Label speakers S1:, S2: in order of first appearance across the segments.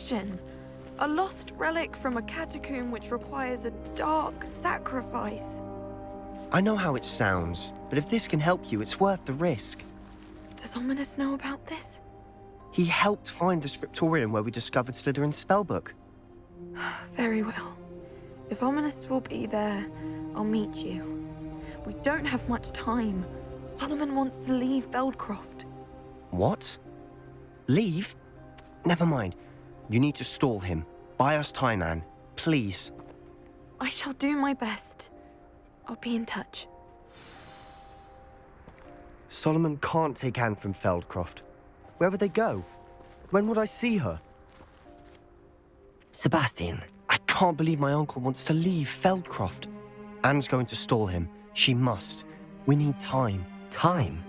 S1: question. A lost relic from a catacomb which requires a dark sacrifice.
S2: I know how it sounds, but if this can help you, it's worth the risk.
S1: Does Ominous know about this?
S2: He helped find the scriptorium where we discovered Slytherin's spellbook.
S1: Very well. If Ominous will be there, I'll meet you. We don't have much time. Solomon wants to leave Beldcroft.
S2: What? Leave? Never mind. You need to stall him. Buy us time, Anne. Please.
S1: I shall do my best. I'll be in touch.
S2: Solomon can't take Anne from Feldcroft. Where would they go? When would I see her?
S3: Sebastian.
S2: I can't believe my uncle wants to leave Feldcroft. Anne's going to stall him. She must. We need time.
S3: Time?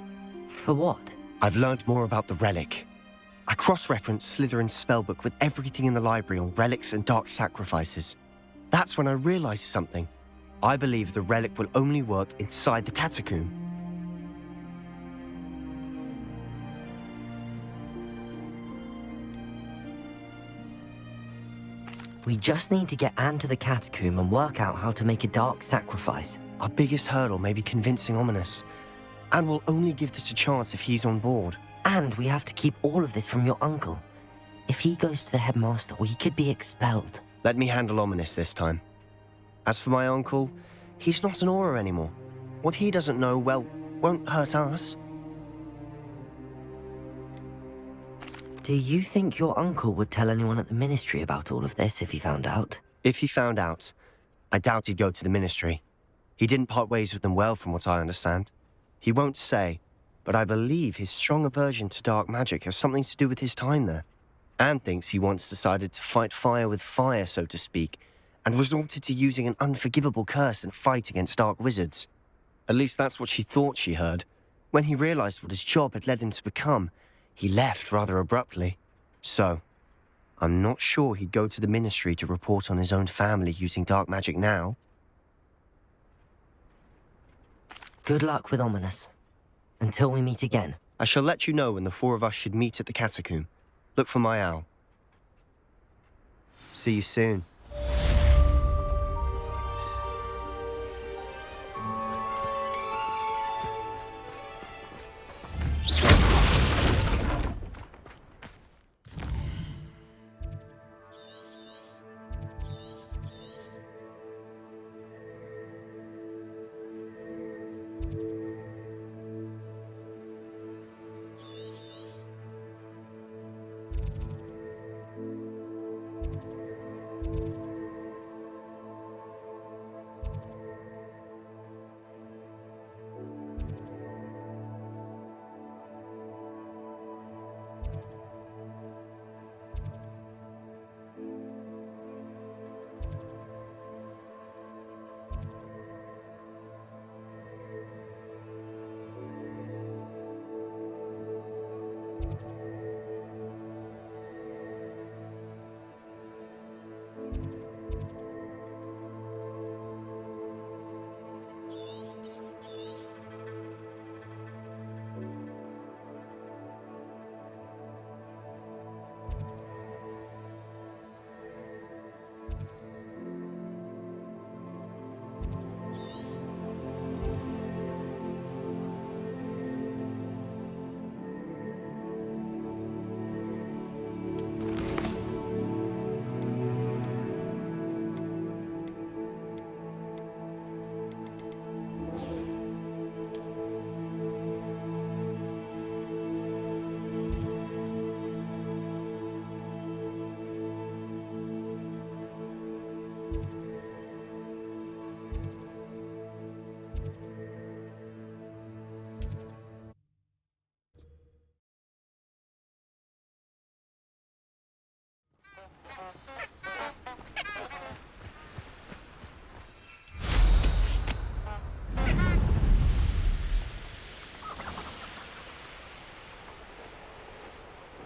S3: For what?
S2: I've learned more about the relic. I cross-referenced Slytherin's spellbook with everything in the library on relics and dark sacrifices. That's when I realized something. I believe the relic will only work inside the catacomb.
S3: We just need to get Anne to the catacomb and work out how to make a dark sacrifice.
S2: Our biggest hurdle may be convincing Ominous. Anne will only give this a chance if he's on board.
S3: And we have to keep all of this from your uncle. If he goes to the headmaster, we could be expelled.
S2: Let me handle Ominous this time. As for my uncle, he's not an Auror anymore. What he doesn't know, well, won't hurt us.
S3: Do you think your uncle would tell anyone at the Ministry about all of this if he found out?
S2: If he found out, I doubt he'd go to the Ministry. He didn't part ways with them well, from what I understand. He won't say, but I believe his strong aversion to dark magic has something to do with his time there. Anne thinks he once decided to fight fire with fire, so to speak, and resorted to using an unforgivable curse in a fight against dark wizards. At least that's what she thought she heard. When he realized what his job had led him to become, he left rather abruptly. So, I'm not sure he'd go to the Ministry to report on his own family using dark magic now.
S3: Good luck with Ominous. Until we meet again.
S2: I shall let you know when the four of us should meet at the catacomb. Look for my owl. See you soon.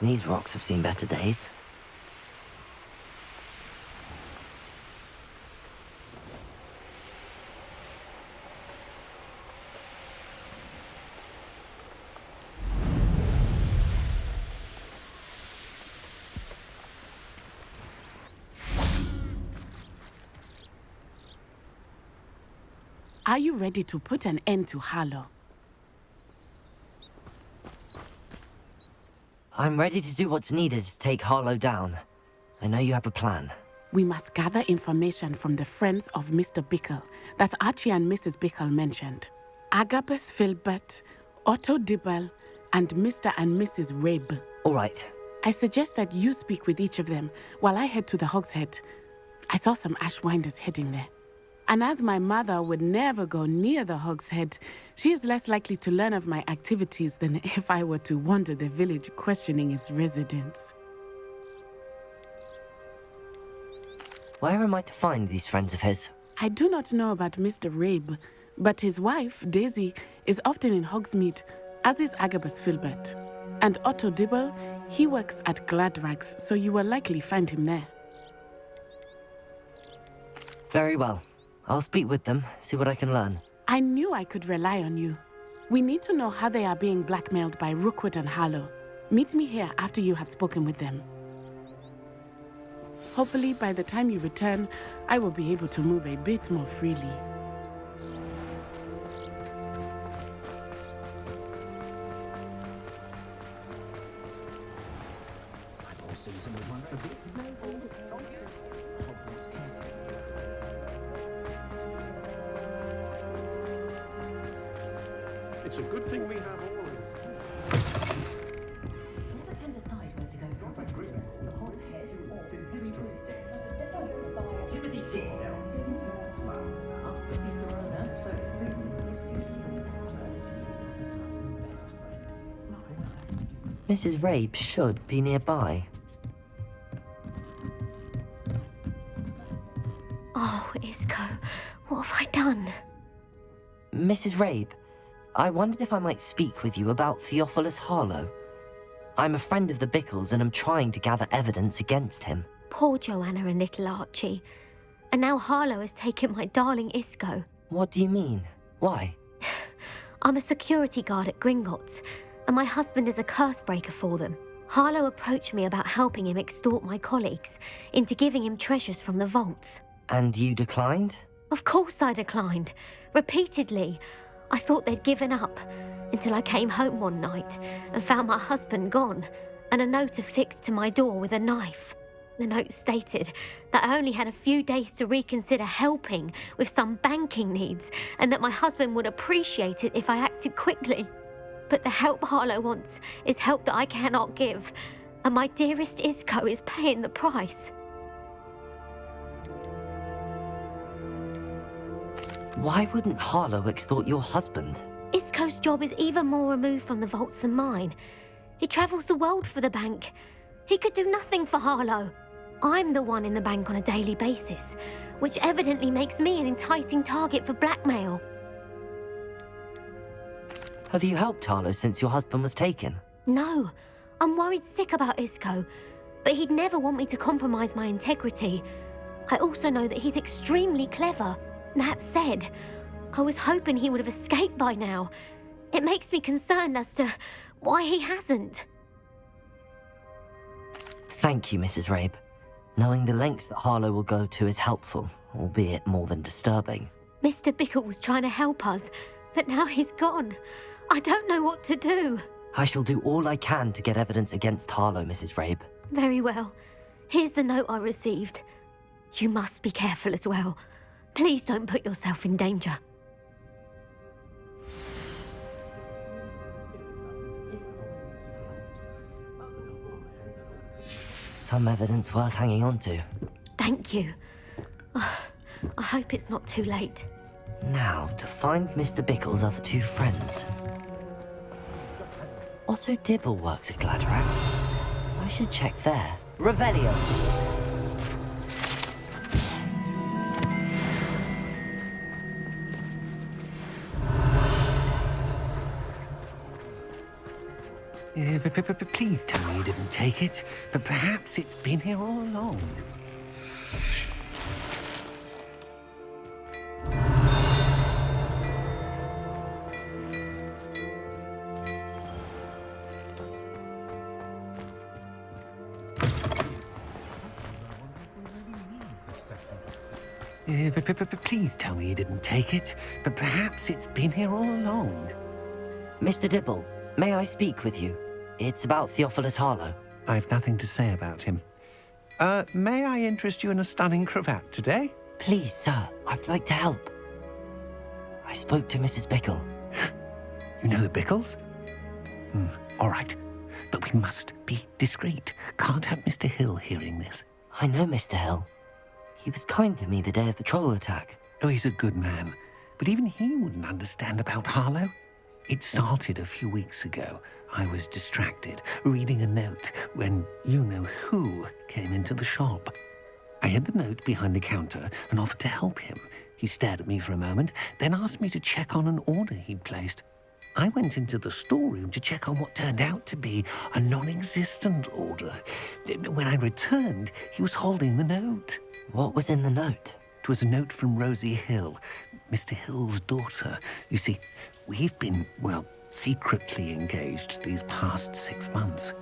S3: These rocks have seen better days.
S4: Are you ready to put an end to Harlow?
S3: I'm ready to do what's needed to take Harlow down. I know you have a plan.
S4: We must gather information from the friends of Mr. Bickle that Archie and Mrs. Bickle mentioned. Agabus Filbert, Otto Dibble, and Mr. and Mrs. Rabe.
S3: All right.
S4: I suggest that you speak with each of them while I head to the Hogshead. I saw some Ashwinders heading there. And as my mother would never go near the Hogshead, she is less likely to learn of my activities than if I were to wander the village questioning its residents.
S3: Where am I to find these friends of his?
S4: I do not know about Mr. Rabe, but his wife, Daisy, is often in Hogsmeade, as is Agabus Filbert. And Otto Dibble, he works at Gladrags, so you will likely find him there.
S3: Very well. I'll speak with them, see what I can learn.
S4: I knew I could rely on you. We need to know how they are being blackmailed by Rookwood and Harlow. Meet me here after you have spoken with them. Hopefully, by the time you return, I will be able to move a bit more freely.
S5: It's a good thing we have all of it.
S6: Never can decide where to go from. The hot head or Timothy Teasdale.
S3: Mrs. Rabe should be nearby.
S7: Oh, Isco, what have I done?
S3: Mrs. Rabe, I wondered if I might speak with you about Theophilus Harlow. I'm a friend of the Bickles and I'm trying to gather evidence against him.
S7: Poor Joanna and little Archie. And now Harlow has taken my darling Isco.
S3: What do you mean? Why?
S7: I'm a security guard at Gringotts, and my husband is a curse breaker for them. Harlow approached me about helping him extort my colleagues into giving him treasures from the vaults.
S3: And you declined?
S7: Of course I declined. Repeatedly. I thought they'd given up, until I came home one night and found my husband gone, and a note affixed to my door with a knife. The note stated that I only had a few days to reconsider helping with some banking needs, and that my husband would appreciate it if I acted quickly. But the help Harlow wants is help that I cannot give, and my dearest Isco is paying the price.
S3: Why wouldn't Harlow extort your husband?
S7: Isco's job is even more removed from the vaults than mine. He travels the world for the bank. He could do nothing for Harlow. I'm the one in the bank on a daily basis, which evidently makes me an enticing target for blackmail.
S3: Have you helped Harlow since your husband was taken?
S7: No, I'm worried sick about Isco, but he'd never want me to compromise my integrity. I also know that he's extremely clever. That said, I was hoping he would have escaped by now. It makes me concerned as to why he hasn't.
S3: Thank you, Mrs. Rabe. Knowing the lengths that Harlow will go to is helpful, albeit more than disturbing.
S7: Mr. Bickle was trying to help us, but now he's gone. I don't know what to do.
S3: I shall do all I can to get evidence against Harlow, Mrs. Rabe.
S7: Very well. Here's the note I received. You must be careful as well. Please don't put yourself in danger.
S3: Some evidence worth hanging on to.
S7: Thank you. I hope it's not too late.
S3: Now, to find Mr. Bickle's other two friends. Otto Dibble works at Gladrax. I should check there. Revelio!
S8: Please tell me you didn't take it, but perhaps it's been here all along. Please tell me you didn't take it, but perhaps it's been here all along.
S3: Mr. Dibble, may I speak with you? It's about Theophilus Harlow.
S8: I've nothing to say about him. May I interest you in a stunning cravat today?
S3: Please, sir, I'd like to help. I spoke to Mrs. Bickle.
S8: You know the Bickles? All right, but we must be discreet. Can't have Mr. Hill hearing this.
S3: I know Mr. Hill. He was kind to me the day of the troll attack.
S8: Oh, he's a good man, but even he wouldn't understand about Harlow. It started a few weeks ago. I was distracted, reading a note, when you-know-who came into the shop. I hid the note behind the counter and offered to help him. He stared at me for a moment, then asked me to check on an order he'd placed. I went into the storeroom to check on what turned out to be a non-existent order. When I returned, he was holding the note.
S3: What was in the note?
S8: It was a note from Rosie Hill, Mr. Hill's daughter. You see, we've been, secretly engaged these past 6 months.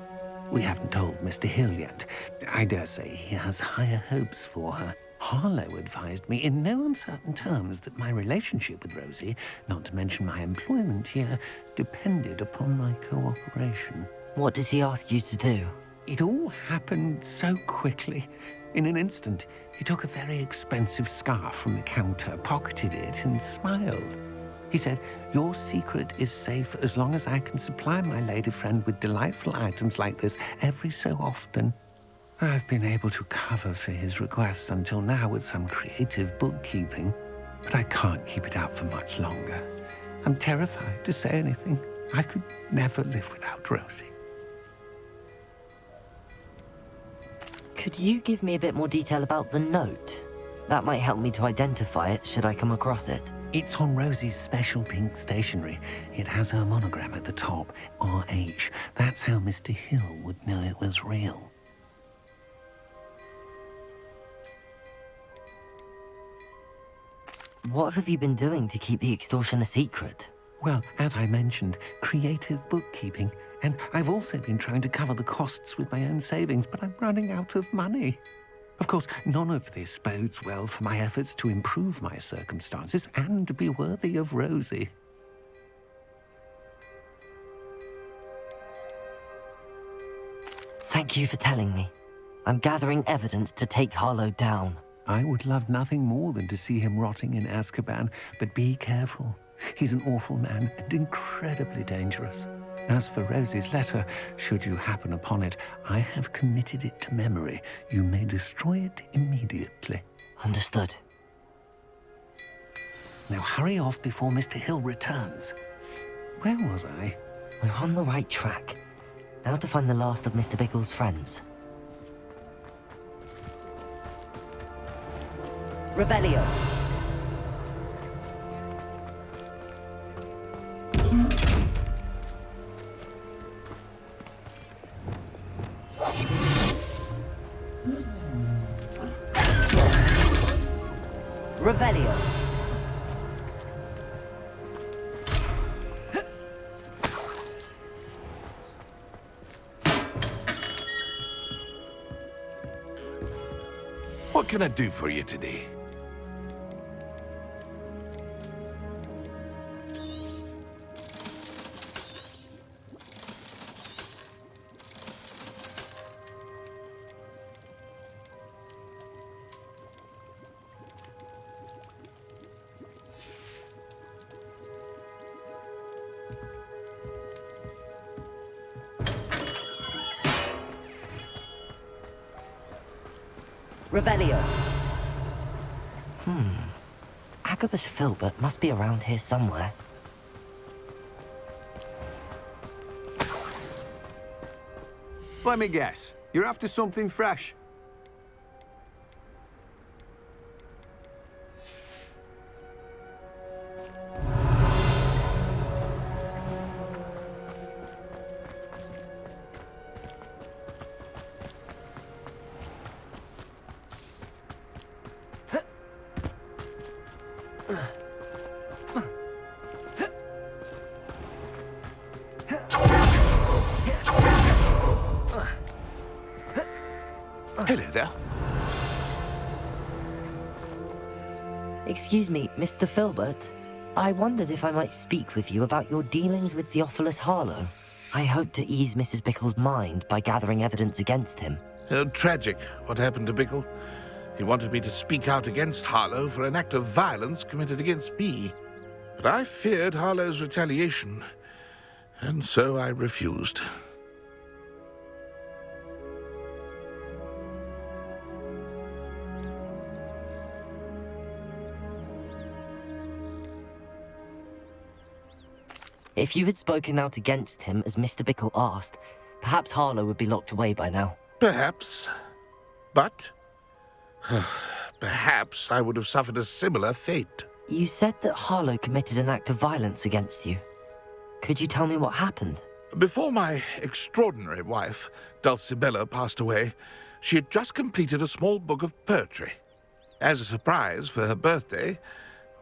S8: We haven't told Mr. Hill yet. I dare say he has higher hopes for her. Harlow advised me in no uncertain terms that my relationship with Rosie, not to mention my employment here, depended upon my cooperation.
S3: What does he ask you to do?
S8: It all happened so quickly. In an instant, he took a very expensive scarf from the counter, pocketed it, and smiled. He said, "Your secret is safe as long as I can supply my lady friend with delightful items like this every so often." I've been able to cover for his requests until now with some creative bookkeeping, but I can't keep it up for much longer. I'm terrified to say anything. I could never live without Rosie.
S3: Could you give me a bit more detail about the note? That might help me to identify it should I come across it.
S8: It's on Rosie's special pink stationery. It has her monogram at the top, RH. That's how Mr. Hill would know it was real.
S3: What have you been doing to keep the extortion a secret?
S8: Well, as I mentioned, creative bookkeeping. And I've also been trying to cover the costs with my own savings, but I'm running out of money. Of course, none of this bodes well for my efforts to improve my circumstances and to be worthy of Rosie.
S3: Thank you for telling me. I'm gathering evidence to take Harlow down.
S8: I would love nothing more than to see him rotting in Azkaban, but be careful. He's an awful man and incredibly dangerous. As for Rosie's letter, should you happen upon it, I have committed it to memory. You may destroy it immediately.
S3: Understood.
S8: Now hurry off before Mr. Hill returns. Where was I?
S3: We're on the right track. Now to find the last of Mr. Bickle's friends. Revelio. Revelio.
S9: What can I do for you today?
S3: Revelio. Agabus Filbert must be around here somewhere.
S10: Let me guess. You're after something fresh.
S9: Hello there.
S3: Excuse me, Mr. Filbert. I wondered if I might speak with you about your dealings with Theophilus Harlow. I hope to ease Mrs. Bickle's mind by gathering evidence against him.
S9: Tragic, what happened to Bickle. He wanted me to speak out against Harlow for an act of violence committed against me. But I feared Harlow's retaliation, and so I refused.
S3: If you had spoken out against him as Mr. Bickle asked, perhaps Harlow would be locked away by now.
S9: Perhaps. But perhaps I would have suffered a similar fate.
S3: You said that Harlow committed an act of violence against you. Could you tell me what happened?
S9: Before my extraordinary wife, Dulcibella, passed away, she had just completed a small book of poetry. As a surprise for her birthday,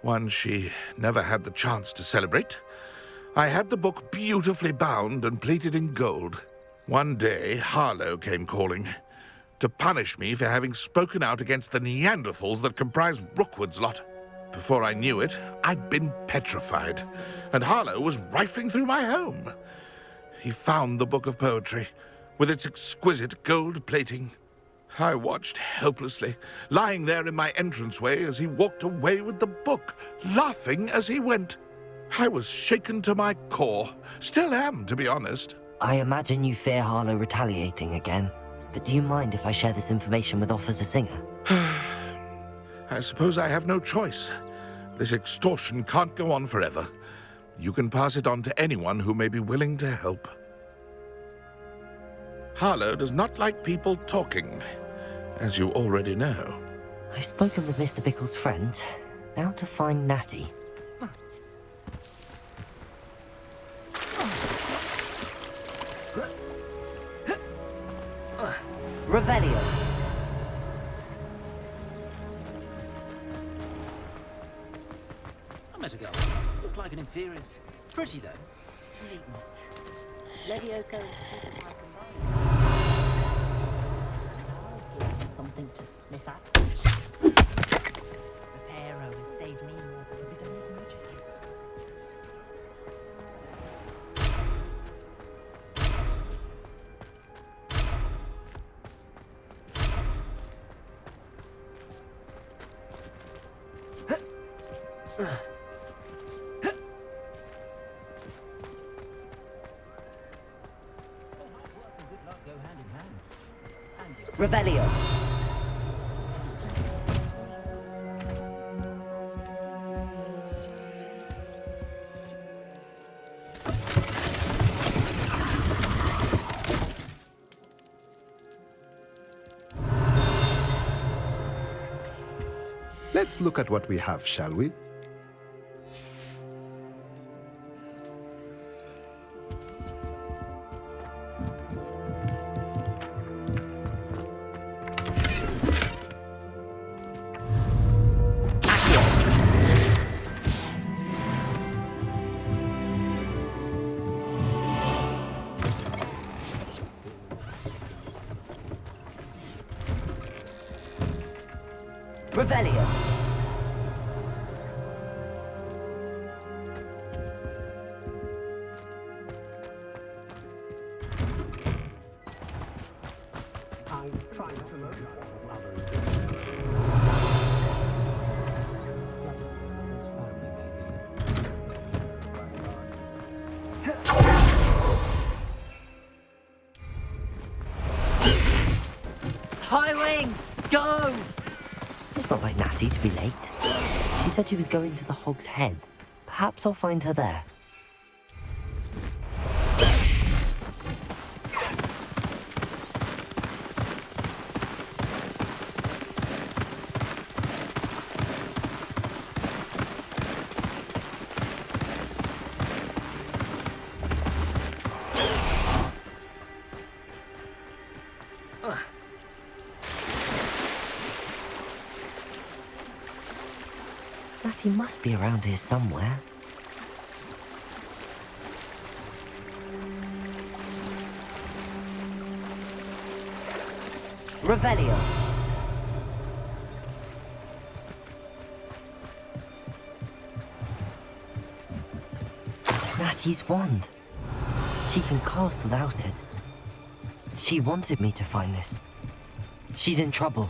S9: one she never had the chance to celebrate, I had the book beautifully bound and plated in gold. One day, Harlow came calling to punish me for having spoken out against the Neanderthals that comprise Rookwood's lot. Before I knew it, I'd been petrified, and Harlow was rifling through my home. He found the book of poetry, with its exquisite gold plating. I watched helplessly, lying there in my entranceway as he walked away with the book, laughing as he went. I was shaken to my core. Still am, to be honest.
S3: I imagine you fear Harlow retaliating again, but do you mind if I share this information with Officer Singer?
S9: I suppose I have no choice. This extortion can't go on forever. You can pass it on to anyone who may be willing to help. Harlow does not like people talking, as you already know.
S3: I've spoken with Mr. Bickle's friend. Now to find Natty. Revelio.
S6: I met a girl. Looked like an inferior. Pretty though. Didn't eat much.
S11: Levio says something to sniff at. Reparo has saved me more than a bit of magic.
S3: Revelio.
S12: Let's look at what we have, shall we?
S3: Revelio.
S6: I'm trying to promote
S3: High wing, go! It's not like Natty to be late. She said she was going to the Hog's Head. Perhaps I'll find her there. Natty must be around here somewhere. Revelio. Natty's wand. She can cast without it. She wanted me to find this. She's in trouble.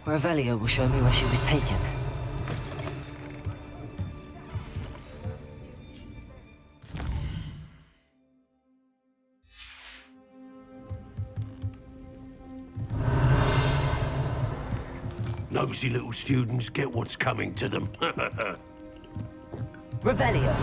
S3: Revelio will show me where she was taken.
S13: Nosy little students get what's coming to them.
S3: Revelio.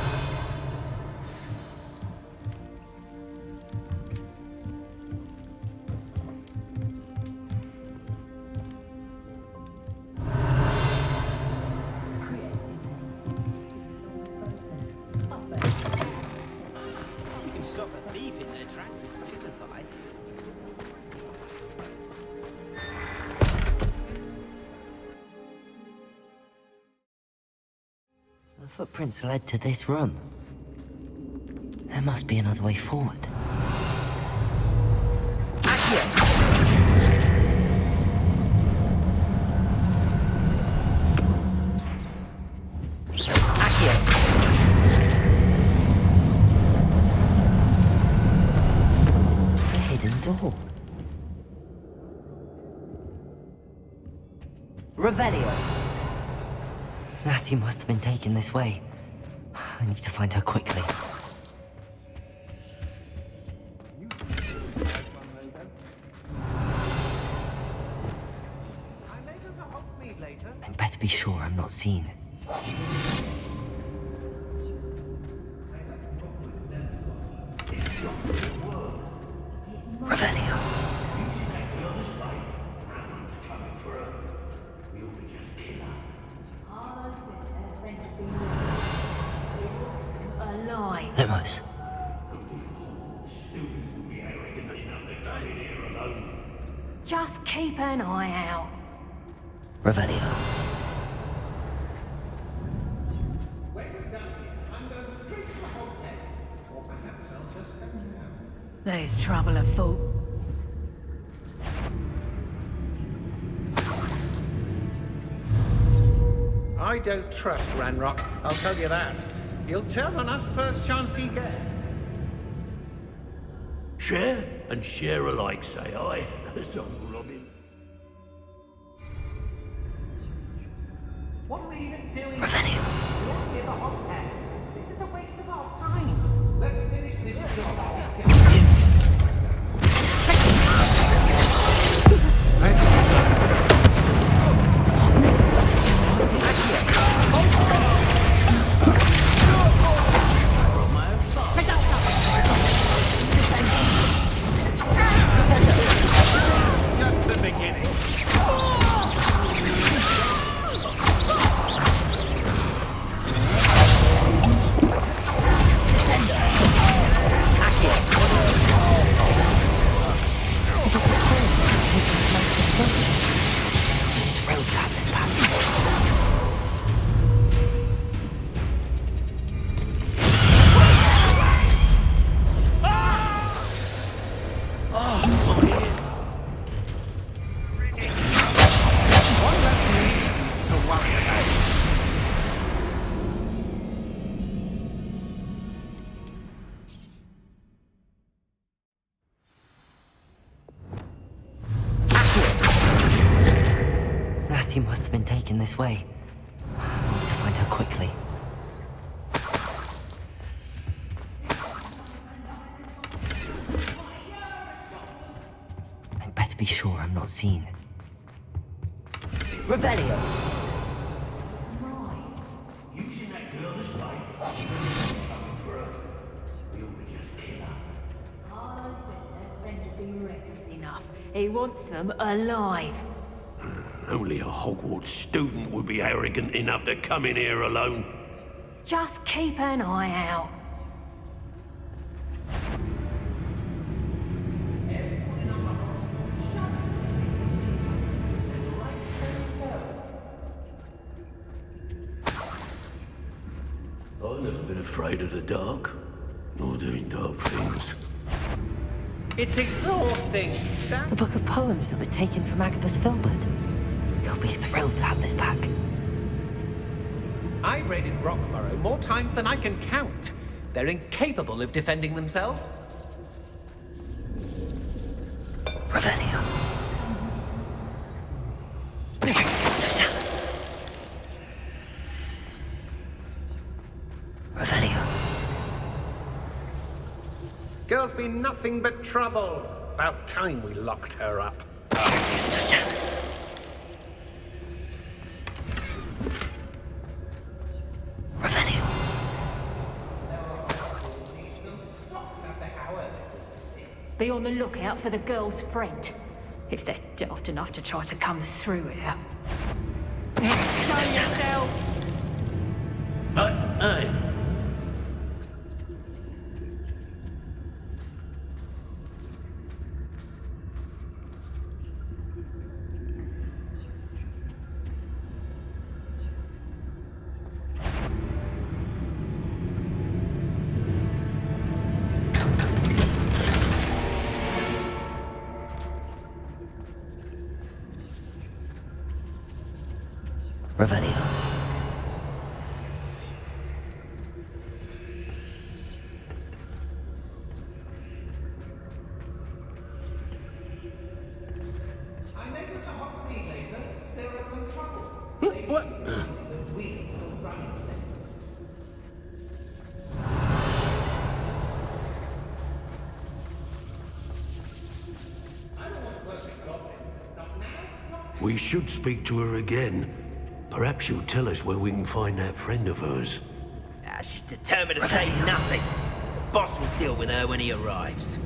S6: You can stop a thief in their tracks with Stupefy.
S3: The footprints led to this room. There must be another way forward. A hidden door. Revelio. Natty must have been taken this way. I need to find her quickly. I'd better be sure I'm not seen. Revelio. Limos.
S11: Just keep an eye out.
S3: Revelio.
S11: There's trouble afoot.
S10: I don't trust Ranrock, I'll tell you that. He'll turn on us first chance he gets.
S13: Share and share alike, say I, as Uncle Robin.
S10: What are we even doing?
S3: Revelio.
S10: We ought to be at the Hogshead. This is a waste of our time. Let's finish this job.
S5: Just the beginning.
S3: Natty must have been taken this way. I need to find her quickly. I'd better be sure I'm not seen. Revelio.
S13: Using that girl as bait. Coming for her. We ought to just kill her.
S11: Carlo says her friend would be reckless enough. He wants them alive.
S13: Only a Hogwarts student would be arrogant enough to come in here alone.
S11: Just keep an eye out.
S13: I've never been afraid of the dark, nor doing dark things.
S10: It's exhausting.
S3: The book of poems that was taken from Agabus Filbert. You'll be thrilled to have this back.
S10: I've raided Rockborough more times than I can count.
S14: They're incapable of defending themselves.
S3: Revelio. Revelio.
S10: Girl's been nothing but trouble. About time we locked her up.
S3: Revelio.
S11: Be on the lookout for the girl's friend. If they're daft enough to try to come through here. Show yourself!
S13: Aye.
S3: Revelio.
S10: I make it to Hogsmeade later. Still in some trouble.
S13: What?
S10: The wheel's still running things. I don't want to work with goblins. Not now, not
S13: We should speak to her again. Perhaps she'll tell us where we can find that friend of hers.
S6: She's determined to say nothing. The boss will deal with her when he arrives.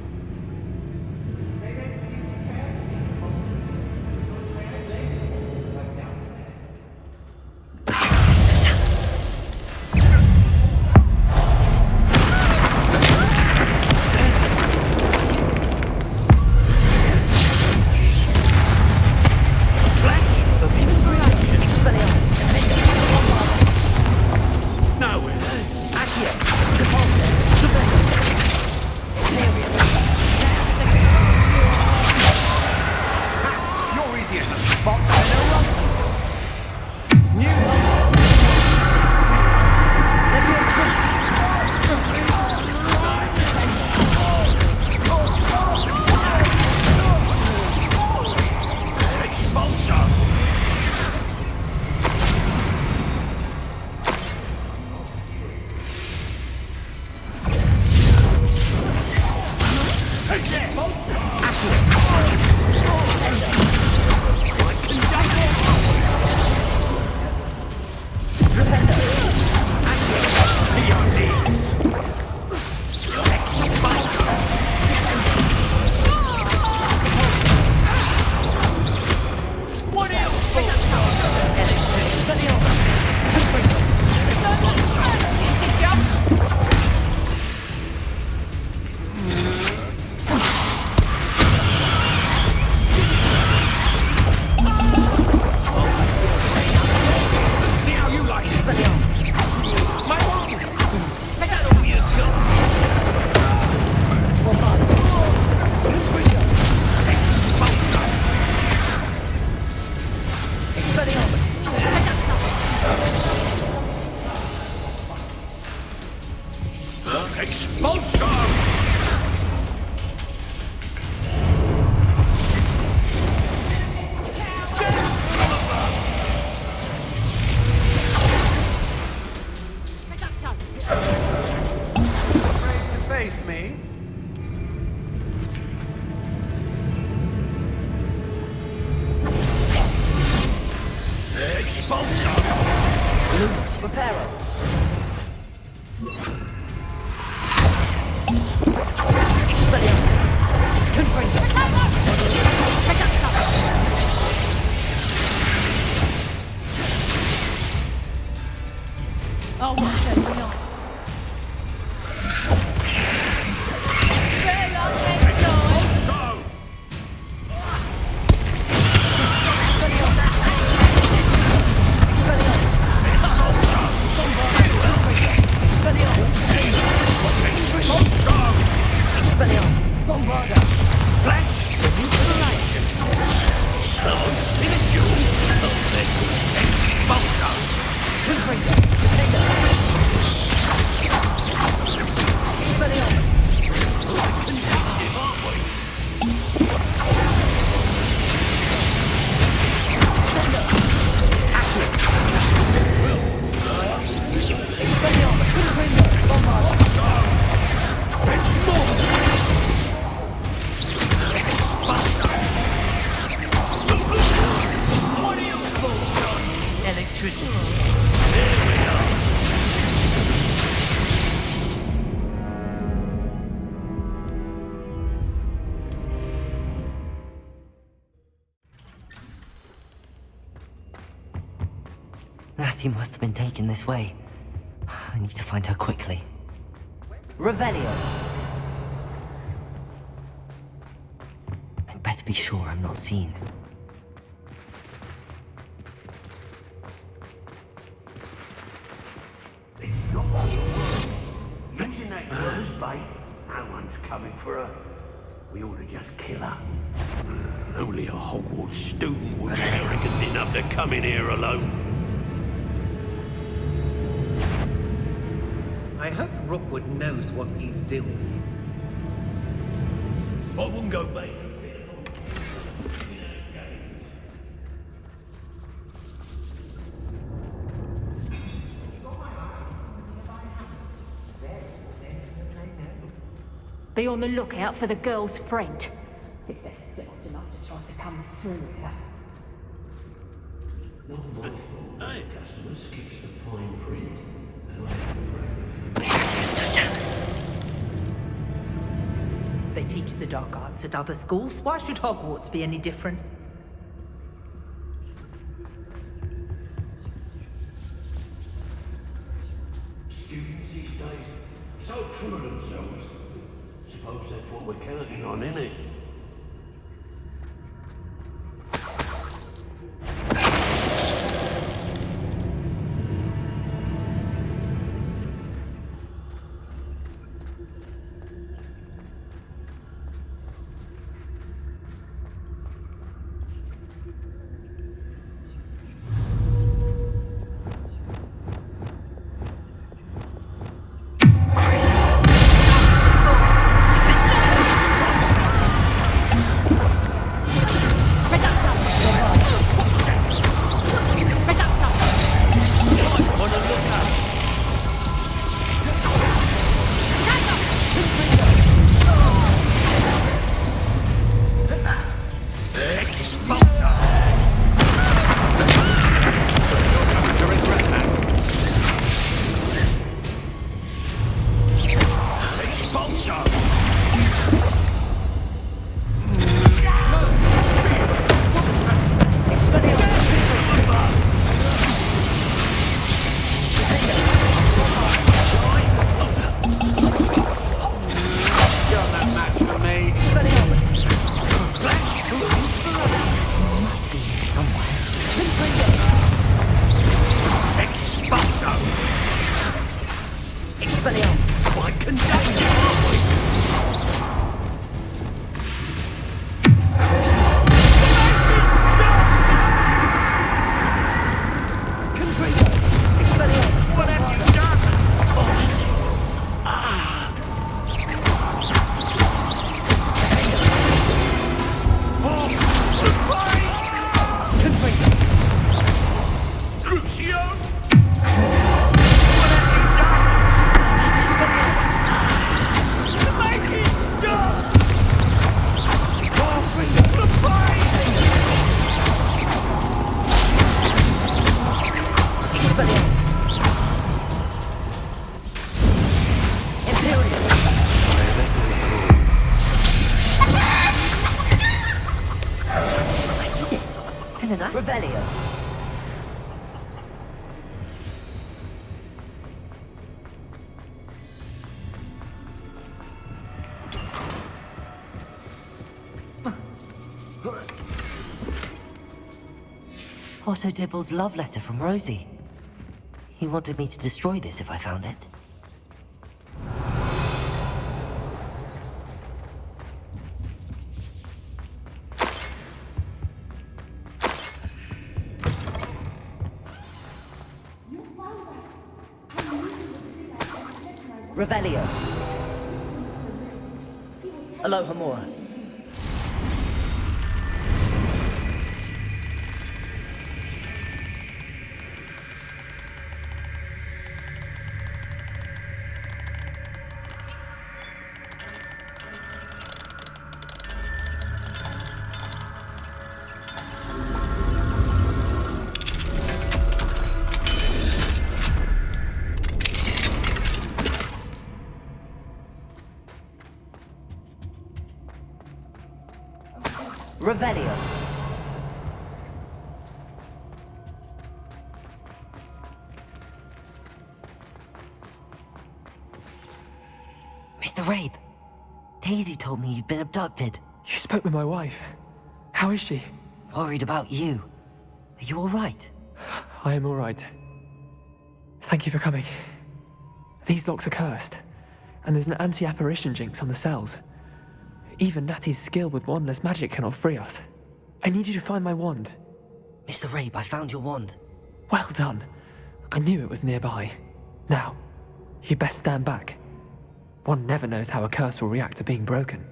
S13: electricity. There we are.
S3: Natty must have been taken this way. I need to find her quickly. Revelio! I'd better be sure I'm not seen.
S13: It's not the world. Using that girl as bait, no one's coming for her. We ought to just kill her. Only a Hogwarts student would be arrogant enough to come in here alone.
S14: I hope Rookwood knows what he's doing.
S13: I wouldn't go back.
S11: Be on the lookout for the girl's friend. If they're daft enough to try to come through here.
S13: Not mindful. Hey, customer skips the fine print.
S15: They teach the dark arts at other schools. Why should Hogwarts be any different?
S13: Students these days, so full of themselves. Suppose that's what we're counting on, innit?
S3: Revelio. Otto Dibble's love letter from Rosie. He wanted me to destroy this if I found it. Revelio. Aloha Mora. Revelio. Mr. Rabe, Daisy told me you'd been abducted.
S16: You spoke with my wife. How is she?
S3: Worried about you. Are you all right?
S16: I am all right. Thank you for coming. These locks are cursed, and there's an anti-apparition jinx on the cells. Even Natty's skill with wandless magic cannot free us. I need you to find my wand.
S3: Mr. Rabe, I found your wand.
S16: Well done. I knew it was nearby. Now, you best stand back. One never knows how a curse will react to being broken.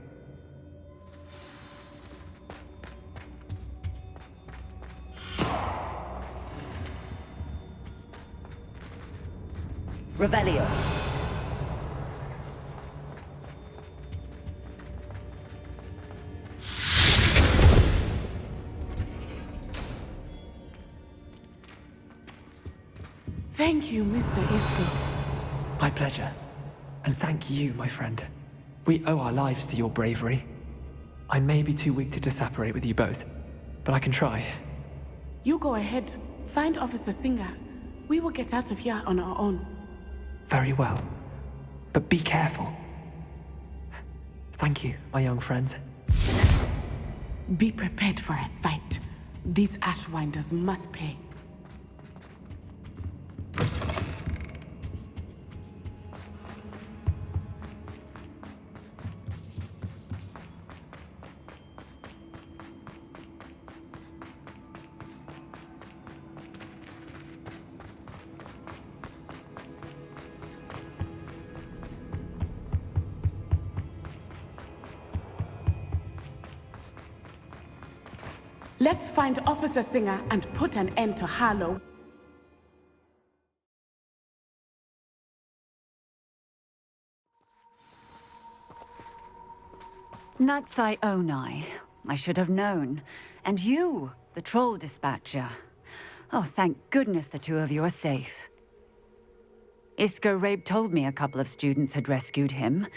S3: Revelio.
S4: Thank you, Mr. Isco.
S16: My pleasure. And thank you, my friend. We owe our lives to your bravery. I may be too weak to disapparate with you both, but I can try.
S4: You go ahead. Find Officer Singer. We will get out of here on our own.
S16: Very well. But be careful. Thank you, my young friends.
S4: Be prepared for a fight. These Ashwinders must pay. Let's find Officer Singer and put an end to Harlow.
S17: Natsai Onai. I should have known. And you, the troll dispatcher. Oh, thank goodness the two of you are safe. Isco Rabe told me a couple of students had rescued him.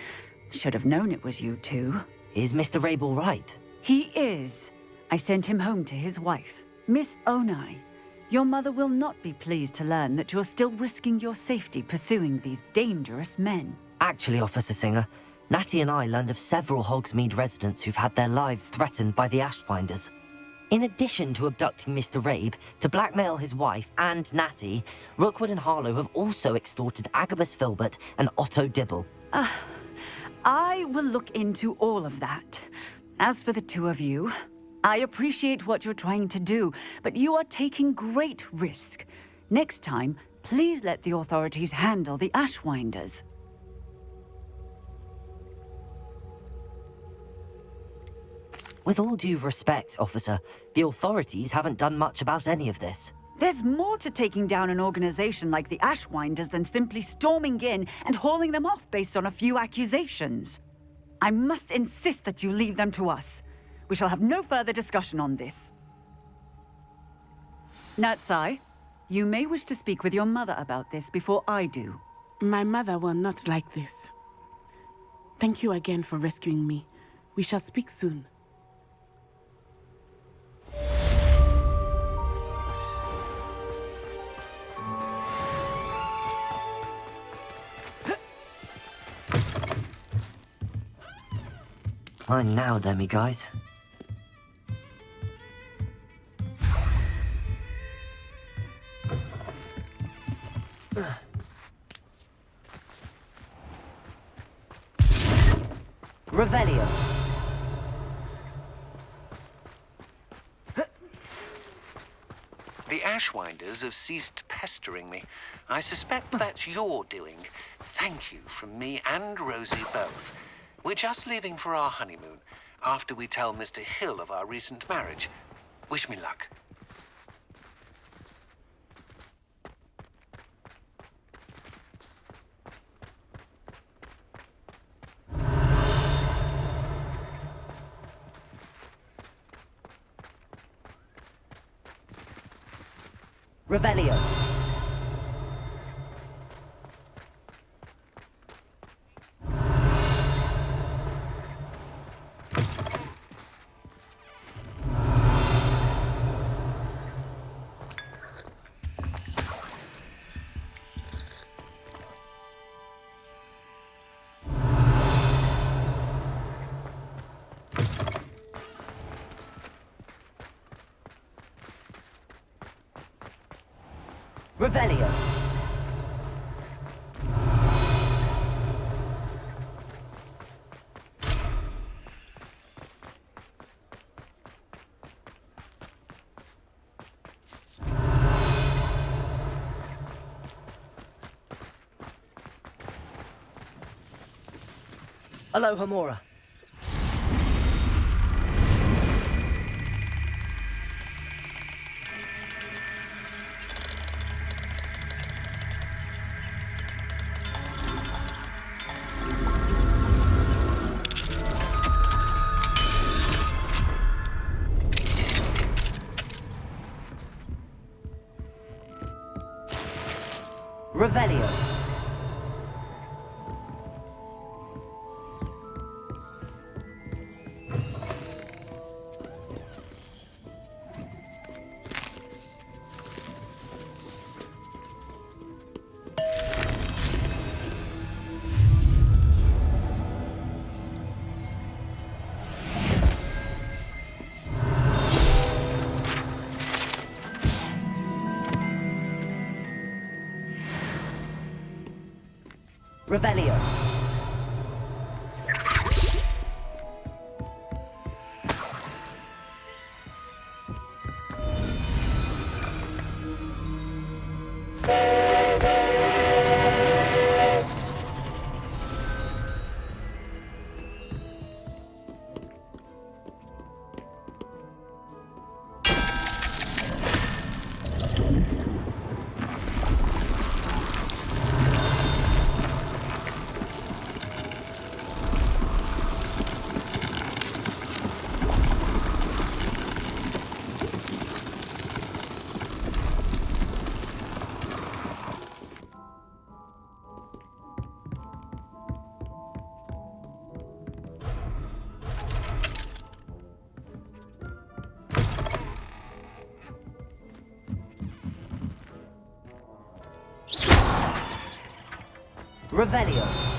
S17: Should have known it was you two.
S3: Is Mr. Rabe all right?
S17: He is. I sent him home to his wife. Miss Onai, your mother will not be pleased to learn that you're still risking your safety pursuing these dangerous men.
S3: Actually, Officer Singer, Natty and I learned of several Hogsmeade residents who've had their lives threatened by the Ashwinders. In addition to abducting Mr. Rabe, to blackmail his wife and Natty, Rookwood and Harlow have also extorted Agabus Filbert and Otto Dibble.
S17: I will look into all of that. As for the two of you, I appreciate what you're trying to do, but you are taking great risk. Next time, please let the authorities handle the Ashwinders.
S3: With all due respect, officer, the authorities haven't done much about any of this.
S17: There's more to taking down an organization like the Ashwinders than simply storming in and hauling them off based on a few accusations. I must insist that you leave them to us. We shall have no further discussion on this. Natsai, you may wish to speak with your mother about this before I do.
S4: My mother will not like this. Thank you again for rescuing me. We shall speak soon.
S3: Fine now, demi-guys. Revelio.
S18: The Ashwinders have ceased pestering me. I suspect that's your doing. Thank you from me and Rosie both. We're just leaving for our honeymoon, after we tell Mr. Hill of our recent marriage. Wish me luck.
S3: Revelio. Revelio. Aloha Mora. Revelio. Revelio. Revelio.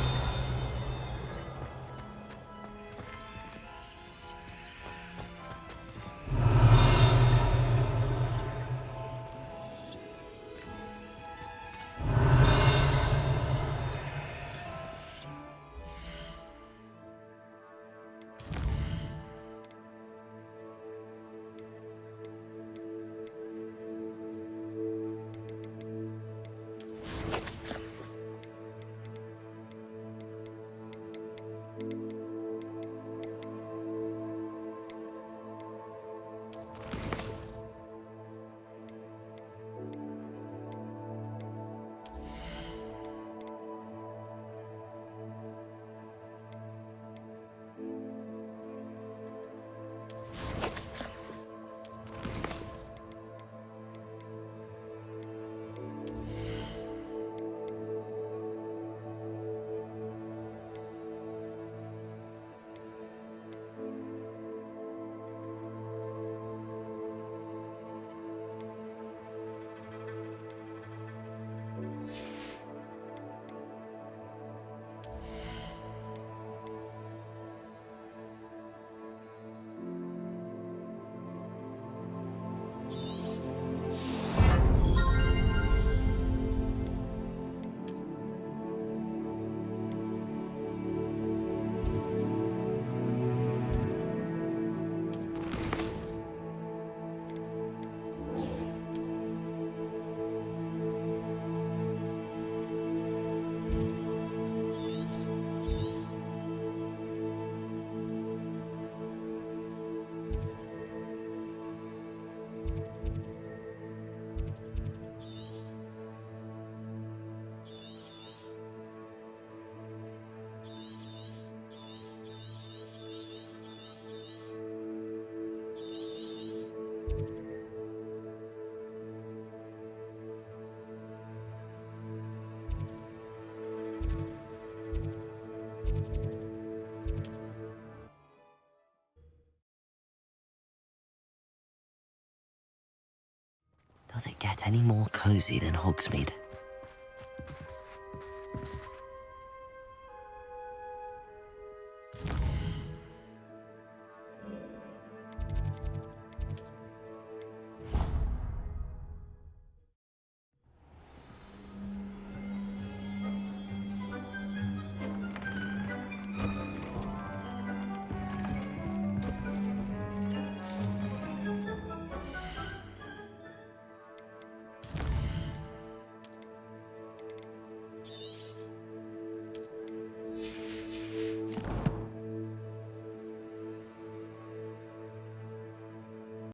S3: Does it get any more cozy than Hogsmeade?